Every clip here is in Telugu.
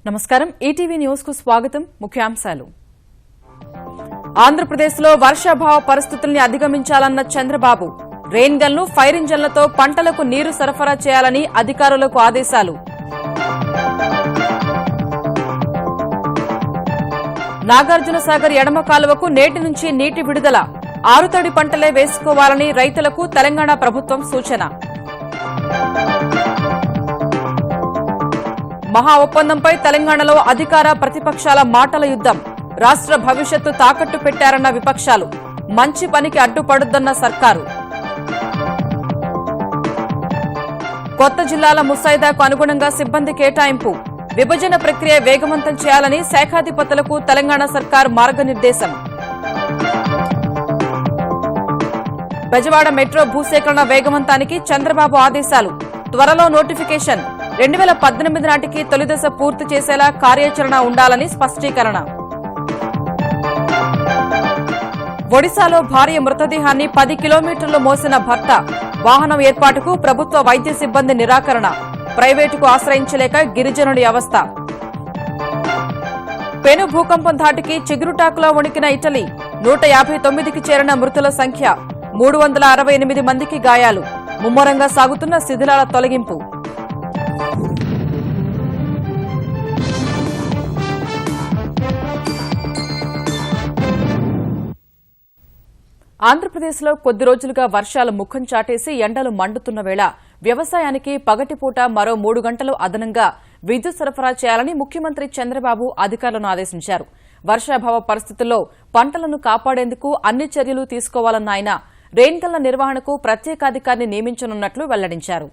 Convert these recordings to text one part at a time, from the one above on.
నమస్కారం ఈటీవీ న్యూస్ కు స్వాగతం ముఖ్యాంశాలు ఆంధ్రప్రదేశ్లో వర్షాభావ పరిస్థితుల్ని అధిగమించాలన్న చంద్రబాబు రెయిన్ గన్లు ఫైర్ ఇంజన్లతో పంటలకు నీరు సరఫరా చేయాలని అధికారులకు ఆదేశాలు నాగార్జునసాగర్ ఎడమ కాలువకు నేటి నుంచి నీటి విడుదల ఆరుతడి పంటలే వేసుకోవాలని రైతులకు తెలంగాణ ప్రభుత్వం సూచన మహా ఒప్పందంపై తెలంగాణలో అధికార ప్రతిపక్షాల మాటల యుద్దం రాష్ట్ర భవిష్యత్తు తాకట్టు పెట్టారన్న విపక్షాలు మంచి పనికి అడ్డుపడుద్దన్న సర్కారు కొత్త జిల్లాల ముసాయిదాకు అనుగుణంగా సిబ్బంది కేటాయింపు విభజన ప్రక్రియ వేగవంతం చేయాలని శాఖాధిపతులకు తెలంగాణ సర్కార్ మార్గనిర్దేశం బెజవాడ మెట్రో భూసేకరణ వేగవంతానికి చంద్రబాబు ఆదేశాలు త్వరలో నోటిఫికేషన్ 2018 నాటికి తొలిదశ పూర్తి చేసేలా కార్యాచరణ ఉండాలని స్పష్టీకరణ ఒడిశాలో భార్య మృతదేహాన్ని 10 కిలోమీటర్లు మోసిన భర్త వాహనం ఏర్పాటుకు ప్రభుత్వ వైద్య సిబ్బంది నిరాకరణ ప్రైవేటుకు ఆశ్రయించలేక గిరిజనుడి అవస్థ పెను భూకంపం ధాటికి చిగురుటాకులో వణికిన ఇటలీ 159కి చేరిన మృతుల సంఖ్య 368 మందికి గాయాలు ముమ్మరంగా సాగుతున్న శిథిలాల తొలగింపు ఆంధ్రప్రదేశ్లో కొద్ది రోజులుగా వర్షాలు ముఖం చాటేసి ఎండలు మండుతున్న వేళ వ్యవసాయానికి పగటిపూట మరో 3 గంటలు అదనంగా విద్యుత్ సరఫరా చేయాలని ముఖ్యమంత్రి చంద్రబాబు అధికారులను ఆదేశించారు వర్షాభావ పరిస్థితుల్లో పంటలను కాపాడేందుకు అన్ని చర్యలు తీసుకోవాలన్న ఆయన రెయిన్ గన్ల నిర్వహణకు ప్రత్యేకాధికారిని నియమించనున్నట్లు వెల్లడించారు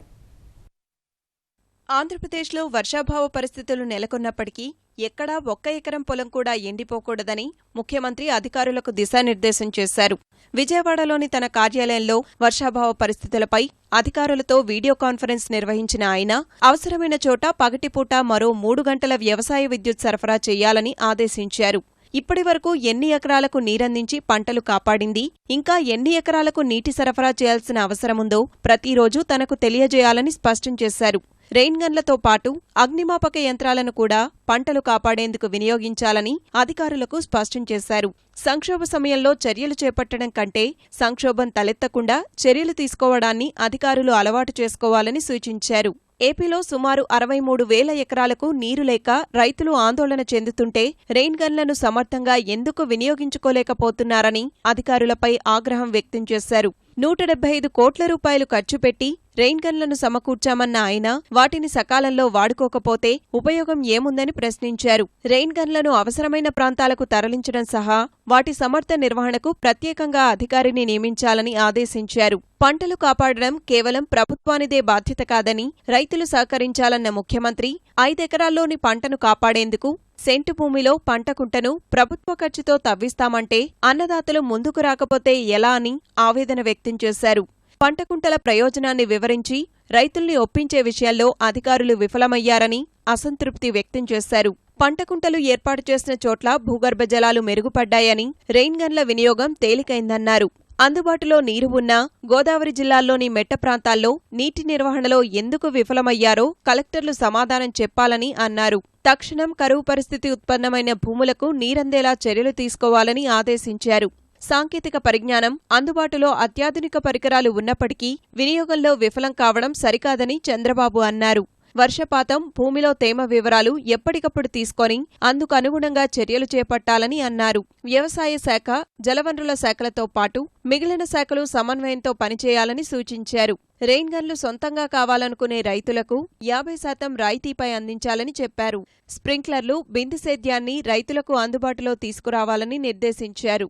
ఆంధ్రప్రదేశ్లో వర్షాభావ పరిస్థితులు నెలకొన్నప్పటికీ ఎక్కడా 1 ఎకరం పొలం కూడా ఎండిపోకూడదని ముఖ్యమంత్రి అధికారులకు దిశానిర్దేశం చేశారు విజయవాడలోని తన కార్యాలయంలో వర్షాభావ పరిస్థితులపై అధికారులతో వీడియో కాన్ఫరెన్స్ నిర్వహించిన ఆయన అవసరమైన చోట పగటిపూట మరో 3 గంటల వ్యవసాయ విద్యుత్ సరఫరా చేయాలని ఆదేశించారు ఇప్పటివరకు ఎన్ని ఎకరాలకు నీరందించి పంటలు కాపాడింది ఇంకా ఎన్ని ఎకరాలకు నీటి సరఫరా చేయాల్సిన అవసరముందో ప్రతిరోజు తనకు తెలియజేయాలని స్పష్టం చేశారు రెయిన్ గన్లతో పాటు అగ్నిమాపక యంత్రాలను కూడా పంటలు కాపాడేందుకు వినియోగించాలని అధికారులకు స్పష్టం చేశారు సంక్షోభ సమయంలో చర్యలు చేపట్టడం కంటే సంక్షోభం తలెత్తకుండా చర్యలు తీసుకోవడాన్ని అధికారులు అలవాటు చేసుకోవాలని సూచించారు ఏపీలో సుమారు 63,000 ఎకరాలకు నీరు లేక రైతులు ఆందోళన చెందుతుంటే రెయిన్ గన్లను సమర్థంగా ఎందుకు వినియోగించుకోలేకపోతున్నారని అధికారులపై ఆగ్రహం వ్యక్తం చేశారు 175 కోట్ల రూపాయలు ఖర్చు పెట్టి రెయిన్ గన్లను సమకూర్చామన్న ఆయన వాటిని సకాలంలో వాడుకోకపోతే ఉపయోగం ఏముందని ప్రశ్నించారు రెయిన్ గన్లను అవసరమైన ప్రాంతాలకు తరలించడం సహా వాటి సమర్థ నిర్వహణకు ప్రత్యేకంగా అధికారిని నియమించాలని ఆదేశించారు పంటలు కాపాడడం కేవలం ప్రభుత్వానిదే బాధ్యత కాదని రైతులు సహకరించాలన్న ముఖ్యమంత్రి 5 ఎకరాల్లోని పంటను కాపాడేందుకు సెంటు భూమిలో పంటకుంటను ప్రభుత్వ ఖర్చుతో తవ్విస్తామంటే అన్నదాతలు ముందుకు రాకపోతే ఎలా అని ఆవేదన వ్యక్తం చేశారు పంటకుంటల ప్రయోజనాన్ని వివరించి రైతుల్ని ఒప్పించే విషయాల్లో అధికారులు విఫలమయ్యారని అసంతృప్తి వ్యక్తం చేశారు పంటకుంటలు ఏర్పాటు చేసిన చోట్ల భూగర్భ జలాలు మెరుగుపడ్డాయని రెయిన్ గన్ల వినియోగం తేలికైందన్నారు అందుబాటులో నీరు ఉన్నా గోదావరి జిల్లాల్లోని మెట్ట ప్రాంతాల్లో నీటి నిర్వహణలో ఎందుకు విఫలమయ్యారో కలెక్టర్లు సమాధానం చెప్పాలని అన్నారు తక్షణం కరువు పరిస్థితి ఉత్పన్నమైన భూములకు నీరందేలా చర్యలు తీసుకోవాలని ఆదేశించారు సాంకేతిక పరిజ్ఞానం అందుబాటులో అత్యాధునిక పరికరాలు ఉన్నప్పటికీ వినియోగంలో విఫలం కావడం సరికాదని చంద్రబాబు అన్నారు వర్షపాతం భూమిలో తేమ వివరాలు ఎప్పటికప్పుడు తీసుకొని అందుకు అనుగుణంగా చర్యలు చేపట్టాలని అన్నారు వ్యవసాయ శాఖ జలవనరుల శాఖలతో పాటు మిగిలిన శాఖలు సమన్వయంతో పనిచేయాలని సూచించారు రెయిన్ గన్లు సొంతంగా కావాలనుకునే రైతులకు 50% రాయితీపై అందించాలని చెప్పారు స్ప్రింక్లర్లు బిందు సేద్యాన్ని రైతులకు అందుబాటులో తీసుకురావాలని నిర్దేశించారు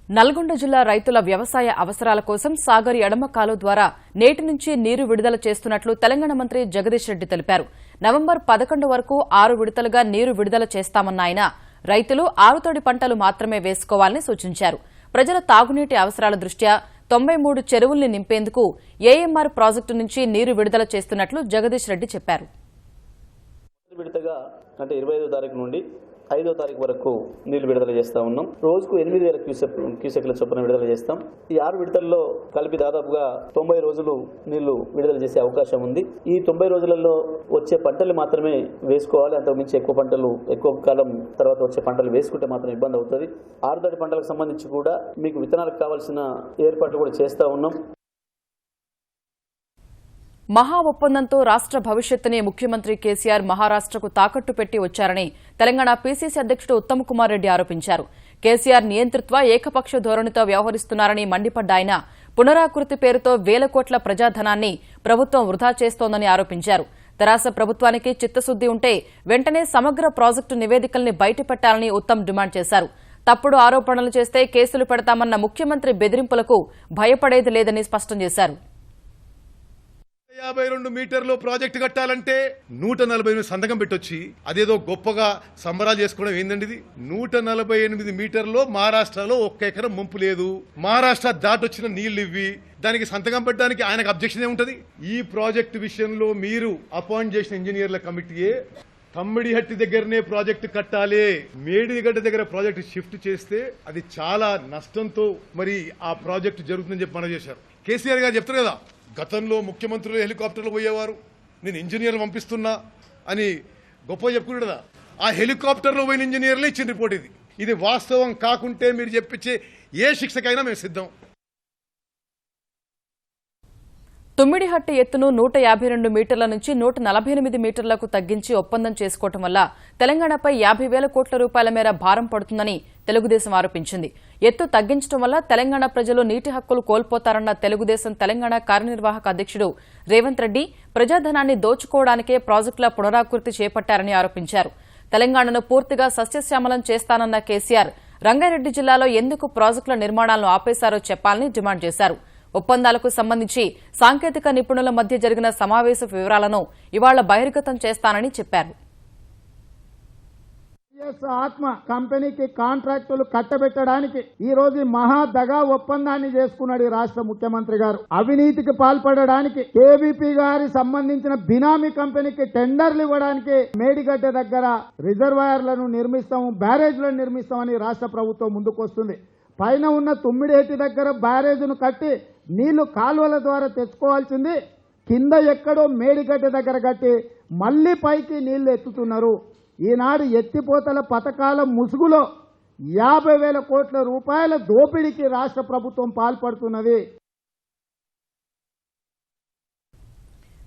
నల్గొండ జిల్లా రైతుల వ్యవసాయ అవసరాల కోసం సాగర్ ఎడమ కాలువ ద్వారా నేటి నుంచి నీరు విడుదల చేస్తున్నట్లు తెలంగాణ మంత్రి జగదీష్ రెడ్డి తెలిపారు నవంబర్ 11 వరకు 6 విడతలుగా నీరు విడుదల చేస్తామన్న ఆయన రైతులు ఆరుతడి పంటలు మాత్రమే వేసుకోవాలని సూచించారు ప్రజల తాగునీటి అవసరాల దృష్ట్యా 93 చెరువుల్ని నింపేందుకు ఏఎంఆర్ ప్రాజెక్టు నుంచి నీరు విడుదల చేస్తున్నట్లు జగదీష్ రెడ్డి చెప్పారు విడతగా అంటే 25వ తారీఖు నుండి 5వ తారీఖు వరకు నీళ్లు విడుదల చేస్తా ఉన్నాం. రోజుకు 8,000 క్యూసెక్ల చొప్పున విడుదల చేస్తాం. ఈ 6 విడతల్లో కలిపి దాదాపుగా 90 రోజులు నీళ్లు విడుదల చేసే అవకాశం ఉంది. ఈ 90 రోజులలో వచ్చే పంటలు మాత్రమే వేసుకోవాలి. అంతకుమించి ఎక్కువ కాలం తర్వాత వచ్చే పంటలు వేసుకుంటే మాత్రం ఇబ్బంది అవుతుంది. ఆరుతడి పంటలకు సంబంధించి కూడా మీకు విత్తనాలకు కావాల్సిన ఏర్పాట్లు కూడా చేస్తా ఉన్నాం. మహా ఒప్పందంతో రాష్ట్ర భవిష్యత్తుని ముఖ్యమంత్రి కేసీఆర్ మహారాష్ట్రకు తాకట్టు పెట్టి వచ్చారని తెలంగాణ పీసీసీ అధ్యక్షుడు ఉత్తమ్ కుమార్ రెడ్డి ఆరోపించారు. కేసీఆర్ నియంతృత్వ ఏకపక్ష ధోరణితో వ్యవహరిస్తున్నారని మండిపడ్డ ఆయన పునరాకృతి పేరుతో వేల కోట్ల ప్రజాధనాన్ని ప్రభుత్వం వృధా చేస్తోందని ఆరోపించారు. తెరాస ప్రభుత్వానికి చిత్తశుద్ది ఉంటే వెంటనే సమగ్ర ప్రాజెక్టు నివేదికల్ని బయటపెట్టాలని ఉత్తమ్ డిమాండ్ చేశారు. తప్పుడు ఆరోపణలు చేస్తే కేసులు పెడతామన్న ముఖ్యమంత్రి బెదిరింపులకు భయపడేది లేదని స్పష్టం చేశారు. 52 మీటర్లు ప్రాజెక్టు కట్టాలంటే 148 సంతకం పెట్టొచ్చి అదేదో గొప్పగా సంబరాలు చేసుకోవడం ఏందండి ఇది? 148 మీటర్లో మహారాష్ట్రలో 1 ఎకరం ముంపు లేదు. మహారాష్ట్ర దాటొచ్చిన నీళ్లు ఇవ్వి దానికి సంతకం పెట్టడానికి ఆయనకు అబ్జెక్షన్ ఏముంటది? ఈ ప్రాజెక్టు విషయంలో మీరు అపాయింట్ చేసిన ఇంజనీర్ల కమిటీయే తమ్మిడిహట్టి దగ్గరనే ప్రాజెక్టు కట్టాలి, మేడిగడ్డ దగ్గర ప్రాజెక్టు షిఫ్ట్ చేస్తే అది చాలా నష్టంతో మరి ఆ ప్రాజెక్టు జరుగుతుందని చెప్పి మనం చేశారు. కేసీఆర్ గారు చెప్తారు కదా, గతంలో ముఖ్యమంత్రులు హెలికాప్టర్లు పోయేవారు, నేను ఇంజనీర్లు పంపిస్తున్నా అని గొప్ప చెప్పుకున్నాడు కదా. ఆ హెలికాప్టర్లో పోయిన ఇంజనీర్లే ఇచ్చిన రిపోర్ట్ ఇది. ఇది వాస్తవం కాకుంటే మీరు చెప్పించే ఏ శిక్షకైనా మేము సిద్ధం. తుమ్మిడిహట్టి ఎత్తును 152 మీటర్ల నుంచి 148 మీటర్లకు తగ్గించి ఒప్పందం చేసుకోవడం వల్ల తెలంగాణపై 50,000 కోట్ల రూపాయల మేర భారం పడుతుందని తెలుగుదేశం ఆరోపించింది. ఎత్తు తగ్గించడం వల్ల తెలంగాణ ప్రజలు నీటి హక్కులు కోల్పోతారన్న తెలుగుదేశం తెలంగాణ కార్యనిర్వాహక అధ్యక్షుడు రేవంత్ రెడ్డి ప్రజాధనాన్ని దోచుకోవడానికే ప్రాజెక్టుల పునరాకృతి చేపట్టారని ఆరోపించారు. తెలంగాణను పూర్తిగా సస్యశ్యామలం చేస్తానన్న కేసీఆర్ రంగారెడ్డి జిల్లాలో ఎందుకు ప్రాజెక్టుల నిర్మాణాలను ఆపేశారో చెప్పాలని డిమాండ్ చేశారు. ఒప్పందాలకు సంబంధించి సాంకేతిక నిపుణుల మధ్య జరిగిన సమావేశ వివరాలను ఇవాళ బహిర్గతం చేస్తానని చెప్పారు. ఆత్మ కంపెనీకి కాంట్రాక్టులు కట్టబెట్టడానికి ఈ రోజు మహా దగా ఒప్పందాన్ని చేసుకున్నాడు ఈ రాష్ట్ర ముఖ్యమంత్రి గారు. అవినీతికి పాల్పడడానికి కేవీపీ గారి సంబంధించిన బినామీ కంపెనీకి టెండర్లు ఇవ్వడానికి మేడిగడ్డ దగ్గర రిజర్వాయర్లను నిర్మిస్తాము, బ్యారేజ్లను నిర్మిస్తామని రాష్ట్ర ప్రభుత్వం ముందుకొస్తుంది. పైన ఉన్న తుమ్మిడిహట్టి దగ్గర బ్యారేజ్ను కట్టి నీళ్లు కాలువల ద్వారా తెచ్చుకోవాల్సింది కింద ఎక్కడో మేడిగడ్డ దగ్గర కట్టి మళ్లీ పైకి నీళ్లు ఎత్తుతున్నారు. ఈనాడు ఎత్తిపోతల పథకాల ముసుగులో 50,000 కోట్ల రూపాయల దోపిడీకి రాష్ట్ర ప్రభుత్వం పాల్పడుతున్నది.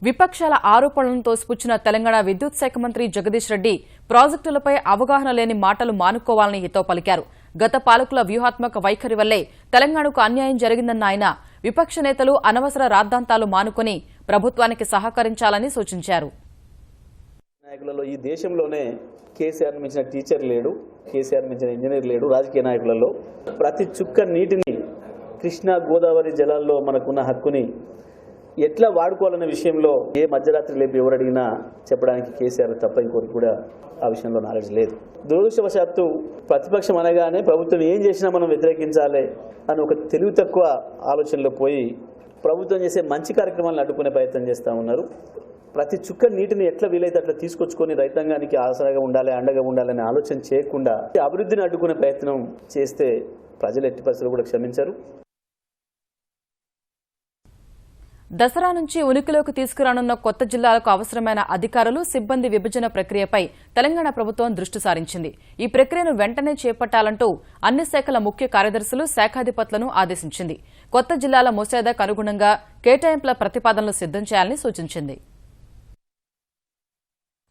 విపక్షాల ఆరోపణలను తోసిపుచ్చిన తెలంగాణ విద్యుత్ శాఖ మంత్రి జగదీష్ రెడ్డి ప్రాజెక్టులపై అవగాహన లేని మాటలు మానుకోవాలని హితవు పలికారు. గత పాలకుల వ్యూహాత్మక వైఖరి వల్లే తెలంగాణకు అన్యాయం జరిగిందన్న ఆయన విపక్ష నేతలు అనవసర రాద్ధాంతాలు మానుకుని ప్రభుత్వానికి సహకరించాలని సూచించారు. నాయకులలో ఈ దేశంలోనే కేసీఆర్ మించిన టీచర్ లేడు, కేసీఆర్ మించిన ఇంజనీర్ లేడు. రాజకీయ నాయకులలో ప్రతి చుక్క నీటిని కృష్ణా గోదావరి జలాల్లో మనకున్న హక్కుని ఎట్లా వాడుకోవాలనే విషయంలో ఏ మధ్యరాత్రి లేపి ఎవరు అడిగినా చెప్పడానికి కేసీఆర్ తప్ప ఇంకోటి కూడా ఆ విషయంలో నాలెడ్జ్ లేదు. దురదృష్టవశాత్తు ప్రతిపక్షం అనగానే ప్రభుత్వం ఏం చేసినా మనం వ్యతిరేకించాలి అని ఒక తెలివి తక్కువ ఆలోచనలో పోయి ప్రభుత్వం చేసే మంచి కార్యక్రమాలను అడ్డుకునే ప్రయత్నం చేస్తూ ఉన్నారు. ప్రతి చుక్క నీటిని ఎట్లా వీలైతే అట్లా తీసుకొచ్చుకొని రైతాంగానికి ఆసరాగా ఉండాలి, అండగా ఉండాలనే ఆలోచన చేయకుండా అభివృద్ధిని అడ్డుకునే ప్రయత్నం చేస్తే ప్రజలు ఎట్టి పరిస్థితులు కూడా క్షమించరు. దసరా నుంచి ఉనికిలోకి తీసుకురానున్న కొత్త జిల్లాలకు అవసరమైన అధికారులు, సిబ్బంది విభజన ప్రక్రియపై తెలంగాణ ప్రభుత్వం దృష్టి సారించింది. ఈ ప్రక్రియను వెంటనే చేపట్టాలంటూ అన్ని శాఖల ముఖ్య కార్యదర్శులు, శాఖాధిపతులను ఆదేశించింది. కొత్త జిల్లాల ముసాయిదాకు అనుగుణంగా కేటాయింపుల ప్రతిపాదనలు సిద్ధం చేయాలని సూచించింది.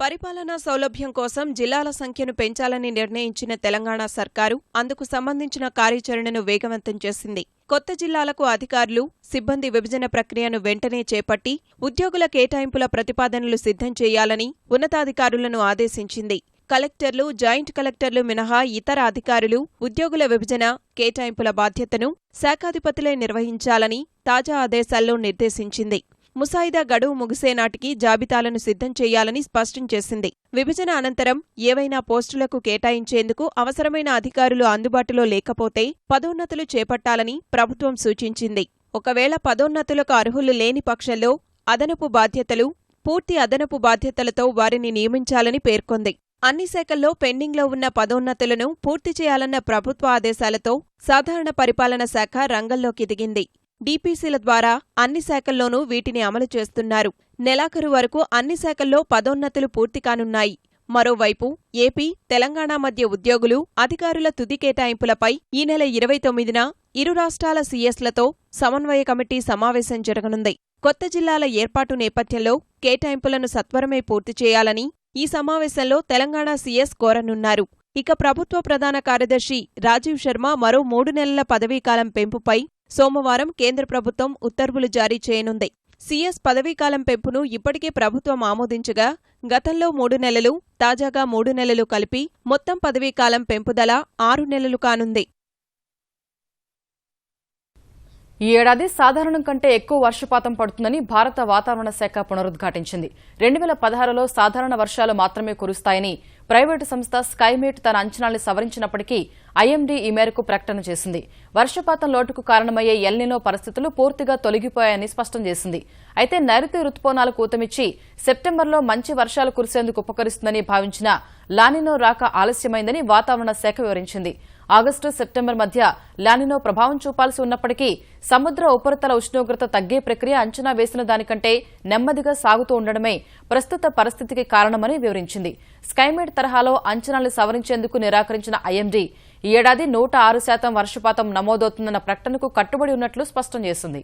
పరిపాలనా సౌలభ్యం కోసం జిల్లాల సంఖ్యను పెంచాలని నిర్ణయించిన తెలంగాణ సర్కారు అందుకు సంబంధించిన కార్యాచరణను వేగవంతం చేసింది. కొత్త జిల్లాలకు అధికారులు, సిబ్బంది విభజన ప్రక్రియను వెంటనే చేపట్టి ఉద్యోగుల కేటాయింపుల ప్రతిపాదనలు సిద్ధం చేయాలని ఉన్నతాధికారులను ఆదేశించింది. కలెక్టర్లు, జాయింట్ కలెక్టర్లు మినహా ఇతర అధికారులు ఉద్యోగుల విభజన, కేటాయింపుల బాధ్యతను శాఖాధిపతులే నిర్వహించాలని తాజా ఆదేశాల్లో నిర్దేశించింది. ముసాయిదా గడువు ముగిసే నాటికి జాబితాలను సిద్ధం చేయాలని స్పష్టం చేసింది. విభజన అనంతరం ఏవైనా పోస్టులకు కేటాయించేందుకు అవసరమైన అధికారులు అందుబాటులో లేకపోతే పదోన్నతులు చేపట్టాలని ప్రభుత్వం సూచించింది. ఒకవేళ పదోన్నతులకు అర్హులు లేని పక్షంలో అదనపు బాధ్యతలు, పూర్తి అదనపు బాధ్యతలతో వారిని నియమించాలని పేర్కొంది. అన్ని శాఖల్లో పెండింగ్లో ఉన్న పదోన్నతులను పూర్తి చేయాలన్న ప్రభుత్వ ఆదేశాలతో సాధారణ పరిపాలన శాఖ రంగంలోకి దిగింది. డీపీసీల ద్వారా అన్ని శాఖల్లోనూ వీటిని అమలు చేస్తున్నారు. నెలాఖరు వరకు అన్ని శాఖల్లో పదోన్నతులు పూర్తి కానున్నాయి. మరోవైపు ఏపీ, తెలంగాణ మధ్య ఉద్యోగులు, అధికారుల తుది కేటాయింపులపై ఈ నెల 29న ఇరు రాష్ట్రాల సీఎస్లతో సమన్వయ కమిటీ సమావేశం జరగనుంది. కొత్త జిల్లాల ఏర్పాటు నేపథ్యంలో కేటాయింపులను సత్వరమే పూర్తి చేయాలని ఈ సమావేశంలో తెలంగాణ సీఎస్ కోరనున్నారు. ఇక ప్రభుత్వ ప్రధాన కార్యదర్శి రాజీవ్ శర్మ మరో 3 నెలల పదవీకాలం పెంపుపై సోమవారం కేంద్ర ప్రభుత్వం ఉత్తర్వులు జారీ చేయనుంది. సీఎస్ పదవీకాలం పెంపును ఇప్పటికే ప్రభుత్వం ఆమోదించగా గతంలో 3 నెలలు, తాజాగా 3 నెలలు కలిపి మొత్తం పదవీకాలం పెంపుదల 6 నెలలు కానుంది. ఈ ఏడాది సాధారణం కంటే ఎక్కువ వర్షపాతం పడుతుందని భారత వాతావరణ శాఖ పునరుద్ఘాటించింది. 2016లో సాధారణ వర్షాలు మాత్రమే కురుస్తాయని ప్రైవేటు సంస్థ స్కైమేట్ తన అంచనాల్ని సవరించినప్పటికీ ఐఎండీ ఈ మేరకు ప్రకటన చేసింది. వర్షపాతం లోటుకు కారణమయ్యే ఎల్నినో పరిస్థితులు పూర్తిగా తొలగిపోయాయని స్పష్టం చేసింది. అయితే నైరుతి రుతుపవనాలకు ఊతమిచ్చి సెప్టెంబర్లో మంచి వర్షాలు కురిసేందుకు ఉపకరిస్తుందని భావించిన లానినో రాక ఆలస్యమైందని వాతావరణ శాఖ వివరించింది. ఆగస్టు, సెప్టెంబర్ మధ్య లానినో ప్రభావం చూపాల్సి ఉన్నప్పటికీ సముద్ర ఉపరితల ఉష్ణోగ్రత తగ్గే ప్రక్రియ అంచనా వేసిన దానికంటే నెమ్మదిగా సాగుతూ ఉండడమే ప్రస్తుత పరిస్థితికి కారణమని వివరించింది. స్కైమేట్ తరహాలో అంచనాలు సవరించేందుకు నిరాకరించిన ఐఎండీ ఈ ఏడాది 106% వర్షపాతం నమోదవుతుందన్న ప్రకటనకు కట్టుబడి ఉన్నట్లు స్పష్టం చేసింది.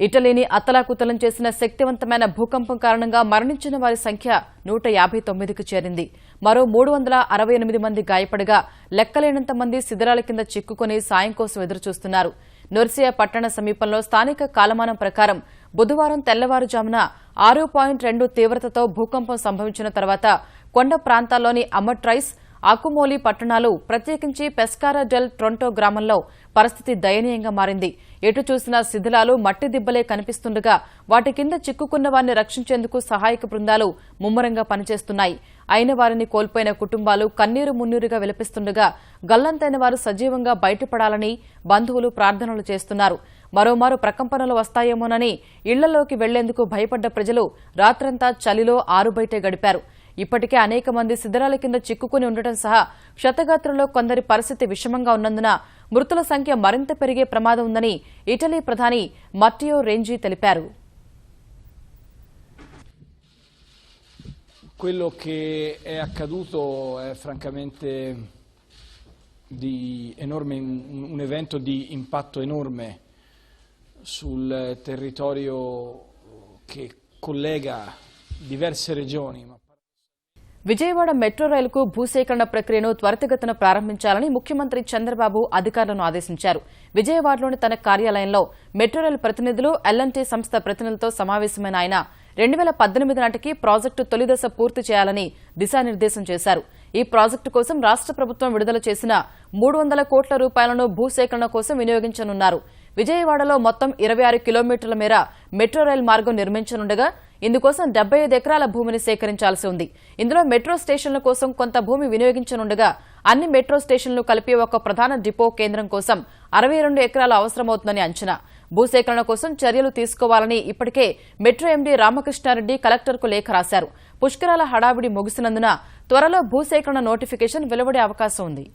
ఇటలీని అతలాకుతలం చేసిన శక్తివంతమైన భూకంపం కారణంగా మరణించిన వారి సంఖ్య 159కు చేరింది. మరో 368 మంది గాయపడగా లెక్కలేనంత మంది శిథిరాల కింద చిక్కుకుని సాయం కోసం ఎదురుచూస్తున్నారు. నొర్సియా పట్టణ సమీపంలో స్థానిక కాలమానం ప్రకారం బుధవారం తెల్లవారుజామున 6.2 తీవ్రతతో భూకంపం సంభవించిన తర్వాత కొండ ప్రాంతాల్లోని అమట్రైస్, ఆకుమోలి పట్టణాలు, ప్రత్యేకించి పెస్కారా డెల్ ట్రొంటో గ్రామంలో పరిస్థితి దయనీయంగా మారింది. ఎటు చూసినా శిథిలాలు, మట్టి దిబ్బలే కనిపిస్తుండగా వాటి కింద చిక్కుకున్న వారిని రక్షించేందుకు సహాయక బృందాలు ముమ్మరంగా పనిచేస్తున్నాయి. అయిన వారిని కోల్పోయిన కుటుంబాలు కన్నీరు మున్నీరుగా విలపిస్తుండగా గల్లంతైన వారు సజీవంగా బయటపడాలని బంధువులు ప్రార్థనలు చేస్తున్నారు. మరోమారు ప్రకంపనలు వస్తాయేమోనని ఇళ్లలోకి వెళ్లేందుకు భయపడ్డ ప్రజలు రాత్రంతా చలిలో ఆరుబయటే గడిపారు. ఇప్పటికే అనేక మంది శిథిరాల కింద చిక్కుకుని ఉండటం సహా క్షతగాత్రుల్లో కొందరి పరిస్థితి విషమంగా ఉన్నందున మృతుల సంఖ్య మరింత పెరిగే ప్రమాదం ఉందని ఇటలీ ప్రధాని మట్టియో రెంజీ తెలిపారు. Quello che è accaduto è francamente un evento di impatto enorme sul territorio che collega diverse regioni. Vijayawada metro రైలుకు భూసేకరణ ప్రక్రియను త్వరితగతిన ప్రారంభించాలని ముఖ్యమంత్రి చంద్రబాబు అధికారులను ఆదేశించారు. విజయవాడలోని తన కార్యాలయంలో మెట్రో రైలు ప్రతినిధులు, ఎల్&టీ సంస్థ ప్రతినిధులతో సమావేశమైన ఆయన 2018 నాటికి ప్రాజెక్టు తొలిదశ పూర్తి చేయాలని దిశానిర్దేశం చేశారు. ఈ ప్రాజెక్టు కోసం రాష్ట ప్రభుత్వం విడుదల చేసిన 300 కోట్ల రూపాయలను భూసేకరణ కోసం వినియోగించనున్నారు. విజయవాడలో మొత్తం 26 కిలోమీటర్ల మేర మెట్రో రైలు మార్గం నిర్మించనుండగా ఇందుకోసం 75 ఎకరాల భూమిని సేకరించాల్సి ఉంది. ఇందులో మెట్రో స్టేషన్ల కోసం కొంత భూమి వినియోగించనుండగా అన్ని మెట్రో స్టేషన్లు కలిపి ఒక ప్రధాన డిపో కేంద్రం కోసం 62 ఎకరాలు అవసరమవుతుందని అంచనా. భూసేకరణ కోసం చర్యలు తీసుకోవాలని ఇప్పటికే మెట్రో ఎండీ రామకృష్ణారెడ్డి కలెక్టర్కు లేఖ రాశారు. పుష్కరాల హడావిడి ముగిసినందున త్వరలో భూసేకరణ నోటిఫికేషన్ వెలువడే అవకాశం ఉంది.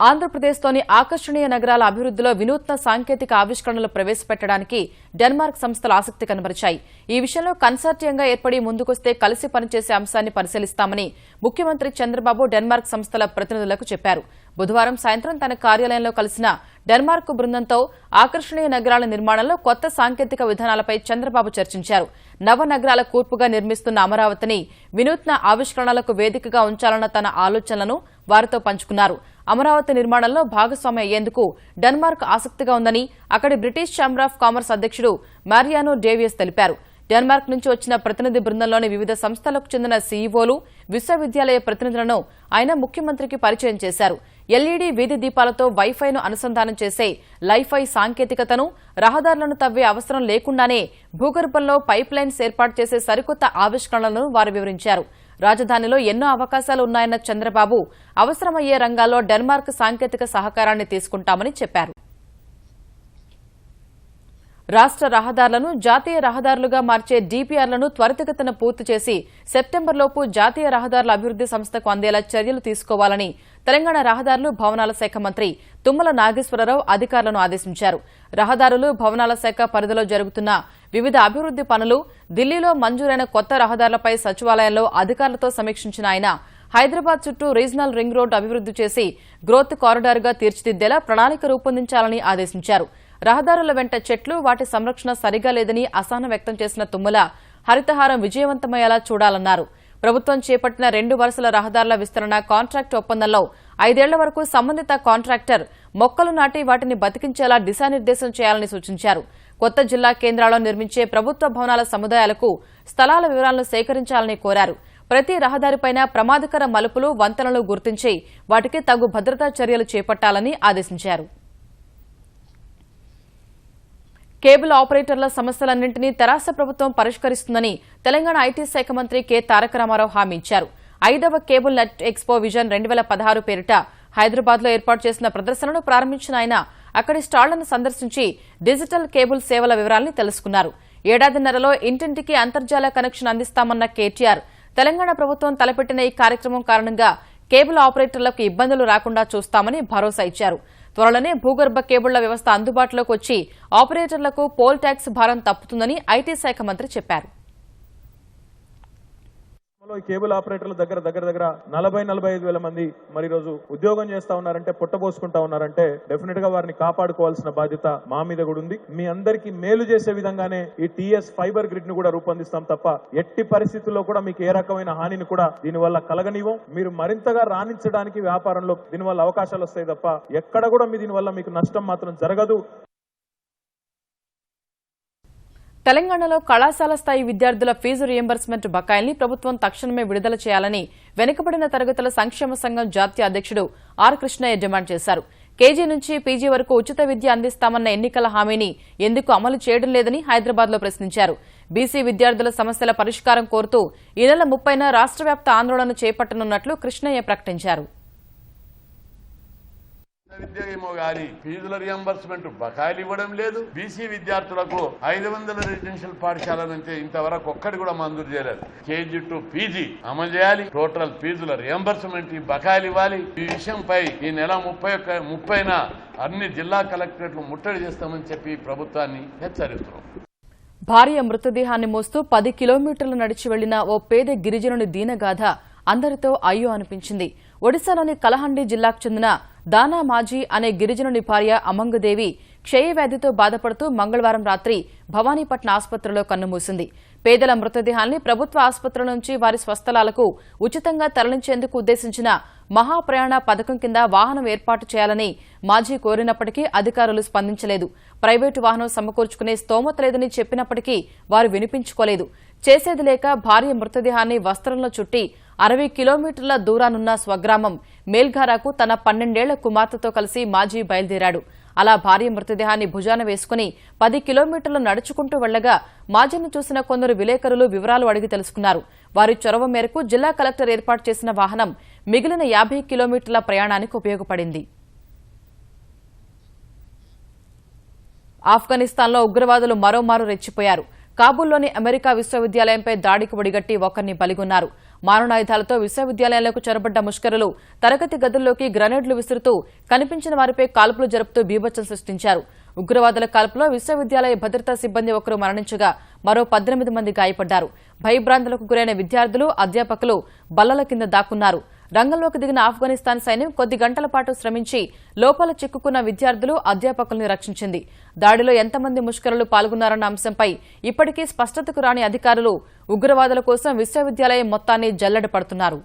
ఆంధ్రప్రదేశ్లోని ఆకర్షణీయ నగరాల అభివృద్దిలో వినూత్న సాంకేతిక ఆవిష్కరణలు ప్రవేశపెట్టడానికి డెన్మార్క్ సంస్థలు ఆసక్తి కనబరిచాయి. ఈ విషయంలో కన్సార్టియంగా ఏర్పడి ముందుకొస్తే కలిసి పనిచేసే అంశాన్ని పరిశీలిస్తామని ముఖ్యమంత్రి చంద్రబాబు డెన్మార్క్ సంస్థల ప్రతినిధులకు చెప్పారు. బుధవారం సాయంత్రం తన కార్యాలయంలో కలిసిన డెన్మార్క్ బృందంతో ఆకర్షణీయ నగరాల నిర్మాణంలో కొత్త సాంకేతిక విధానాలపై చంద్రబాబు చర్చించారు. నవ నగరాల కూర్పుగా నిర్మిస్తున్న అమరావతిని వినూత్న ఆవిష్కరణలకు వేదికగా ఉంచాలన్న తన ఆలోచనలను వారితో పంచుకున్నారు. అమరావతి నిర్మాణంలో భాగస్వామి అయ్యేందుకు డెన్మార్క్ ఆసక్తిగా ఉందని అక్కడి బ్రిటిష్ ఛాంబర్ ఆఫ్ కామర్స్ అధ్యక్షుడు మారియానో డేవియస్ తెలిపారు. డెన్మార్క్ నుంచి వచ్చిన ప్రతినిధి బృందంలోని వివిధ సంస్థలకు చెందిన సీఈఓలు, విశ్వవిద్యాలయ ప్రతినిధులను ఆయన ముఖ్యమంత్రికి పరిచయం చేశారు. ఎల్ఈడీ వీధి దీపాలతో వైఫైను అనుసంధానం చేసే లైఫై సాంకేతికతను, రహదారులను తవ్వే అవసరం లేకుండానే భూగర్భంలో పైప్ లైన్స్ ఏర్పాటు చేసే సరికొత్త ఆవిష్కరణలను వారు వివరించారు. రాజధానిలో ఎన్నో అవకాశాలు ఉన్నాయన్న చంద్రబాబు అవసరమయ్యే రంగాల్లో డెన్మార్క్ సాంకేతిక సహకారాన్ని తీసుకుంటామని చెప్పారు. రాష్ట్ర రహదారులను జాతీయ రహదారులుగా మార్చే డీపీఆర్లను త్వరితగతిన పూర్తి చేసి సెప్టెంబర్లోపు జాతీయ రహదారుల అభివృద్ది సంస్థకు అందేలా చర్యలు తీసుకోవాలని తెలంగాణ రహదారులు భవనాల శాఖ మంత్రి తుమ్మల నాగేశ్వరరావు అధికారులను ఆదేశించారు. రహదారులు భవనాల శాఖ పరిధిలో జరుగుతున్న వివిధ అభివృద్ది పనులు, ఢిల్లీలో మంజూరైన కొత్త రహదారులపై సచివాలయంలో అధికారులతో సమీక్షించిన ఆయన హైదరాబాద్ చుట్టూ రీజనల్ రింగ్ రోడ్డు అభివృద్ది చేసి గ్రోత్ కారిడార్గా తీర్చిదిద్దేలా ప్రణాళిక రూపొందించాలని ఆదేశించారు. రహదారుల వెంట చెట్లు, వాటి సంరక్షణ సరిగా లేదని అసహనం వ్యక్తం చేసిన తుమ్మల హరితహారం విజయవంతమయ్యేలా చూడాలన్నారు. ప్రభుత్వం చేపట్టిన 2 వరుసల రహదారుల విస్తరణ కాంట్రాక్టు ఒప్పందంలో 5 ఏళ్ల వరకు సంబంధిత కాంట్రాక్టర్ మొక్కలు నాటి వాటిని బతికించేలా దిశానిర్దేశం చేయాలని సూచించారు. కొత్త జిల్లా కేంద్రాల్లో నిర్మించే ప్రభుత్వ భవనాల సముదాయాలకు స్థలాల వివరాలను సేకరించాలని కోరారు. ప్రతి రహదారిపైన ప్రమాదకర మలుపులు, వంతెనలు గుర్తించి వాటికి తగు భద్రతా చర్యలు చేపట్టాలని ఆదేశించారు. కేబుల్ ఆపరేటర్ల సమస్యలన్నింటినీ తెరాస ప్రభుత్వం పరిష్కరిస్తుందని తెలంగాణ ఐటీ శాఖ మంత్రి కె తారక రామారావు హామీ ఇచ్చారు. 5వ కేబుల్ నెట్ ఎక్స్పో విజన్ 2016 పేరిట హైదరాబాద్లో ఏర్పాటు చేసిన ప్రదర్శనను ప్రారంభించిన ఆయన అక్కడి స్టాళ్లను సందర్శించి డిజిటల్ కేబుల్ సేవల వివరాలను తెలుసుకున్నారు. ఏడాదిన్నరలో ఇంటింటికి అంతర్జాల కనెక్షన్ అందిస్తామన్న కేటీఆర్ తెలంగాణ ప్రభుత్వం తలపెట్టిన ఈ కార్యక్రమం కారణంగా కేబుల్ ఆపరేటర్లకు ఇబ్బందులు రాకుండా చూస్తామని భరోసా ఇచ్చారు. త్వరలోనే భూగర్భ కేబుళ్ల వ్యవస్థ అందుబాటులోకి వచ్చి ఆపరేటర్లకు పోల్ ట్యాక్స్ భారం తప్పుతుందని ఐటీ శాఖ మంత్రి చెప్పారు. ఈ కేబుల్ ఆపరేటర్ల దగ్గర 40-45 వేల మంది మరి రోజు ఉద్యోగం చేస్తా ఉన్నారంటే, పొట్టబోసుకుంటా ఉన్నారంటే డెఫినెట్ గా వారిని కాపాడుకోవాల్సిన బాధ్యత మా మీద కూడా ఉంది. మీ అందరికీ మేలు చేసే విధంగానే ఈ టీఎస్ ఫైబర్ గ్రిడ్ ను కూడా రూపొందిస్తాం తప్ప ఎట్టి పరిస్థితుల్లో కూడా మీకు ఏ రకమైన హానిని కూడా దీనివల్ల కలగనివ్వం. మీరు మరింతగా రాణించడానికి వ్యాపారంలో దీనివల్ల అవకాశాలు వస్తాయి తప్ప ఎక్కడ కూడా దీనివల్ల మీకు నష్టం మాత్రం జరగదు. తెలంగాణలో కళాశాల స్థాయి విద్యార్థుల ఫీజు రియంబర్స్మెంట్ బకాయిల్ని ప్రభుత్వం తక్షణమే విడుదల చేయాలని వెనుకబడిన తరగతుల సంక్షేమ సంఘం జాతీయ అధ్యక్షుడు ఆర్ కృష్ణయ్య డిమాండ్ చేశారు. కేజీ నుంచి పీజీ వరకు ఉచిత విద్య అందిస్తామన్న ఎన్నికల హామీని ఎందుకు అమలు చేయడం లేదని హైదరాబాద్లో ప్రశ్నించారు. బీసీ విద్యార్థుల సమస్యల పరిష్కారం కోరుతూ ఈ నెల 30న రాష్ట్ర వ్యాప్త ఆందోళన చేపట్టనున్నట్లు కృష్ణయ్య ప్రకటించారు. విద్య ఏమో గాని ఫీజుల రియంబర్స్మెంట్ బకాయిలు ఇవ్వడం లేదు. బీసీ విద్యార్థులకు 500 రెసిడెన్షియల్ పాఠశాల నుంచి ఇంతవరకు ఒక్కటి కూడా మంజూరు చేయలేదు. కేజీ టు పీజీ అమలు చేయాలి. టోటల్ ఫీజుల రియంబర్స్మెంట్ బకాయిలు ఇవ్వాలి. ఈ విషయంపై ఈ నెల 30న అన్ని జిల్లా కలెక్టరేట్లు ముట్టడి చేస్తామని చెప్పి ప్రభుత్వాన్ని హెచ్చరిస్తున్నాం. భార్య మృతదేహాన్ని మోస్తూ 10 కిలోమీటర్లు నడిచి వెళ్లిన ఓ పేద గిరిజనుని దీనగాథ అందరితో అయ్యో అనిపించింది. ఒడిశాలోని కలహండి జిల్లాకు చెందిన దానా మాజీ అనే గిరిజనుని భార్య అమంగదేవి క్షయవ్యాధితో బాధపడుతూ మంగళవారం రాత్రి భవానీపట్న ఆసుపత్రిలో కన్నుమూసింది. పేదల మృతదేహాల్ని ప్రభుత్వ ఆసుపత్రుల నుంచి వారి స్వస్థలాలకు ఉచితంగా తరలించేందుకు ఉద్దేశించిన మహాప్రయాణ పథకం కింద వాహనం ఏర్పాటు చేయాలని మాజీ కోరినప్పటికీ అధికారులు స్పందించలేదు. ప్రైవేటు వాహనం సమకూర్చుకునే స్తోమత లేదని చెప్పినప్పటికీ వారు వినిపించుకోలేదు. చేసేది లేక భార్య మృతదేహాన్ని వస్త్రంలో చుట్టి 60 కిలోమీటర్ల దూరానున్న స్వగ్రామం మేల్ఘారాకు తన 12 ఏళ్ల కుమార్తెతో కలిసి మాజీ బయలుదేరాడు. అలా భార్య మృతదేహాన్ని భుజాన వేసుకుని 10 కిలోమీటర్లు నడుచుకుంటూ వెళ్లగా మాజీని చూసిన కొందరు విలేకరులు వివరాలు అడిగి తెలుసుకున్నారు. వారి చొరవ మేరకు జిల్లా కలెక్టర్ ఏర్పాటు చేసిన వాహనం మిగిలిన 50 కిలోమీటర్ల ప్రయాణానికి ఉపయోగపడింది. ఆఫ్ఘనిస్తాన్లో ఉగ్రవాదులు మరోమారు రెచ్చిపోయారు. కాబూల్లోని అమెరికా విశ్వవిద్యాలయంపై దాడికి ఒడిగట్టి ఒకరిని బలిగొన్నారు. మారణాయుధాలతో విశ్వవిద్యాలయంలోకి చొరబడ్డ ముష్కరులు తరగతి గదుల్లోకి గ్రనేడ్లు విసురుతూ కనిపించిన వారిపై కాల్పులు జరుపుతూ బీభత్సం సృష్టించారు. ఉగ్రవాదుల కాల్పులో విశ్వవిద్యాలయ భద్రతా సిబ్బంది ఒకరు మరణించగా మరో 18 మంది గాయపడ్డారు. భయభ్రాంతులకు గురైన విద్యార్థులు, అధ్యాపకులు బల్లల కింద దాక్కున్నారు. రంగంలోకి దిగిన ఆఫ్ఘనిస్తాన్ సైన్యం కొద్ది గంటల పాటు శ్రమించి లోపల చిక్కుకున్న విద్యార్థులు, అధ్యాపకుల్ని రక్షించింది. దాడిలో ఎంతమంది ముష్కరులు పాల్గొన్నారన్న అంశంపై ఇప్పటికీ స్పష్టతకు రాని అధికారులు ఉగ్రవాదుల కోసం విశ్వవిద్యాలయం మొత్తాన్ని జల్లెడ పడుతున్నారు.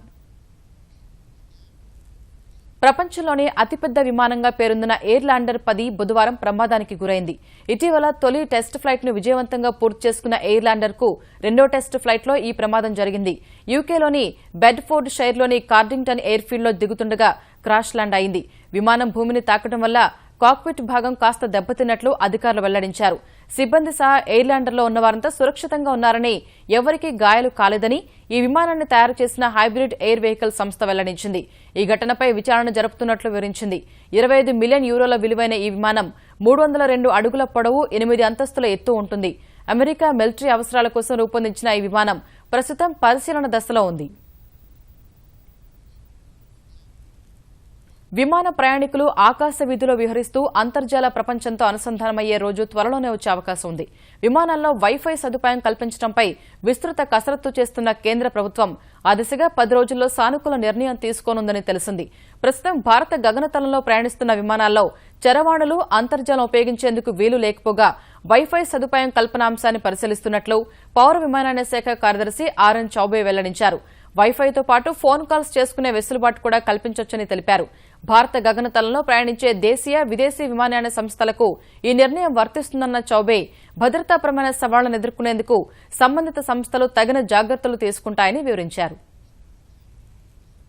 ప్రపంచంలోనే అతిపెద్ద విమానంగా పేరొందిన ఎయిర్ ల్యాండర్ 10 బుధవారం ప్రమాదానికి గురైంది. ఇటీవల తొలి టెస్ట్ ఫ్లైట్ ను విజయవంతంగా పూర్తి చేసుకున్న ఎయిర్ ల్యాండర్ కు రెండో టెస్ట్ ఫ్లైట్ లో ఈ ప్రమాదం జరిగింది. యూకేలోని బెడ్ఫోర్డ్ షైర్లోని కార్డింగ్టన్ ఎయిర్ ఫీల్డ్ లో దిగుతుండగా క్రాష్ ల్యాండ్ అయింది. విమానం భూమిని తాకడం వల్ల కాక్పిట్ భాగం కాస్త దెబ్బతిన్నట్లు అధికారులు వెల్లడించారు. సిబ్బంది సహా ఎయిర్లాండర్లో ఉన్నవారంతా సురక్షితంగా ఉన్నారని, ఎవరికీ గాయాలు కాలేదని ఈ విమానాన్ని తయారు చేసిన హైబ్రిడ్ ఎయిర్ వెహికల్ సంస్థ వెల్లడించింది. ఈ ఘటనపై విచారణ జరుపుతున్నట్లు వివరించింది. 25 మిలియన్ యూరోల విలువైన ఈ విమానం 302 అడుగుల పొడవు, 8 అంతస్తుల ఎత్తు ఉంటుంది. అమెరికా మిలిటరీ అవసరాల కోసం రూపొందించిన ఈ విమానం ప్రస్తుతం పరిశీలన దశలో ఉంది. విమాన ప్రయాణికులు ఆకాశ వీధిలో విహరిస్తూ అంతర్జాల ప్రపంచంతో అనుసంధానమయ్యే రోజు త్వరలోనే వచ్చే అవకాశం ఉంది. విమానాల్లో వైఫై సదుపాయం కల్పించడంపై విస్తృత కసరత్తు చేస్తున్న కేంద్ర ప్రభుత్వం ఆ దిశగా 10 రోజుల్లో సానుకూల నిర్ణయం తీసుకోనుందని తెలిసింది. ప్రస్తుతం భారత గగనతలంలో ప్రయాణిస్తున్న విమానాల్లో చరవాణులు, అంతర్జాలం ఉపయోగించేందుకు వీలు లేకపోగా వైఫై సదుపాయం కల్పన అంశాన్ని పరిశీలిస్తున్నట్లు పౌర విమానయాన శాఖ కార్యదర్శి ఆర్ఎన్ చౌబే వెల్లడించారు. వైఫైతో పాటు ఫోన్ కాల్స్ చేసుకునే వెసులుబాటు కూడా కల్పించొచ్చని తెలిపారు. భారత గగనతలంలో ప్రయాణించే దేశీయ, విదేశీ విమానయాన సంస్థలకు ఈ నిర్ణయం వర్తిస్తుందన్న చౌబే, భద్రతాపరమైన సవాళ్లను ఎదుర్కొనేందుకు సంబంధిత సంస్థలు తగిన జాగ్రత్తలు తీసుకుంటాయని వివరించారు.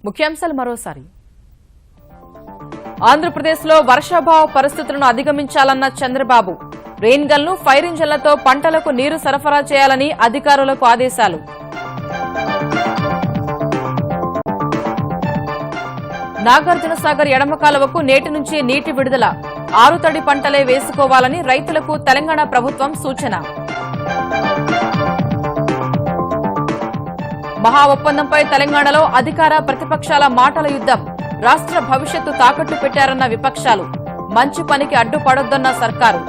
ముఖ్యాంశాలు మరోసారి. ఆంధ్రప్రదేశ్లో వర్షాభావ పరిస్థితులను అధిగమించాలన్న చంద్రబాబు, రెయిన్ గన్లు, ఫైర్ ఇంజన్లతో పంటలకు నీరు సరఫరా చేయాలని అధికారులకు ఆదేశాలు. నాగార్జున సాగర్ ఎడమ కాలువకు నేటి నుంచి నీటి విడుదల, ఆరుతడి పంటలే వేసుకోవాలని రైతులకు తెలంగాణ ప్రభుత్వం సూచన. మహా ఒప్పందంపై తెలంగాణలో అధికార, ప్రతిపక్షాల మాటల యుద్దం, రాష్ట్ర భవిష్యత్తు తాకట్టు పెట్టారన్న విపక్షాలు, మంచి పనికి అడ్డుపడొద్దన్న సర్కారు.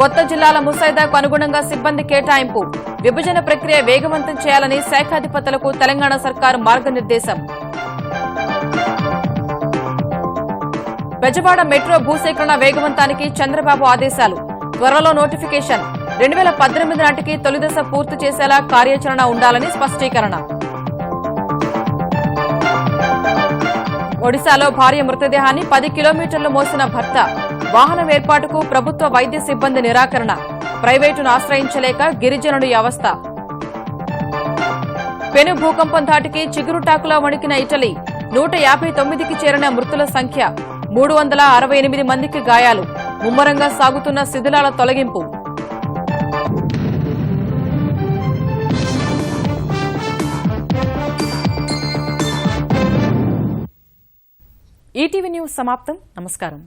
కొత్త జిల్లాల ముసాయిదాకు అనుగుణంగా సిబ్బంది కేటాయింపు, విభజన ప్రక్రియ వేగవంతం చేయాలని శాఖాధిపతులకు తెలంగాణ సర్కారు మార్గనిర్దేశం. బెజవాడ మెట్రో భూసేకరణ వేగవంతానికి చంద్రబాబు ఆదేశాలు, త్వరలో నోటిఫికేషన్, 2018 నాటికి తొలిదశ పూర్తి చేసేలా కార్యాచరణ ఉండాలని స్పష్టీకరణ. ఒడిశాలో భార్య మృతదేహాన్ని 10 కిలోమీటర్లు మోసిన భర్త, వాహనం ఏర్పాటుకు ప్రభుత్వ వైద్య సిబ్బంది నిరాకరణ, ప్రైవేటును ఆశ్రయించలేక గిరిజనుడి అవస్థ. పెను భూకంపం ధాటికి చిగురుటాకులా వణికిన ఇటలీ, 159కి చేరిన మృతుల సంఖ్య, 368 మందికి గాయాలు, ముమ్మరంగా సాగుతున్న శిథిలాల తొలగింపు. ఈటీవీ న్యూస్ సమాప్తం. నమస్కారం.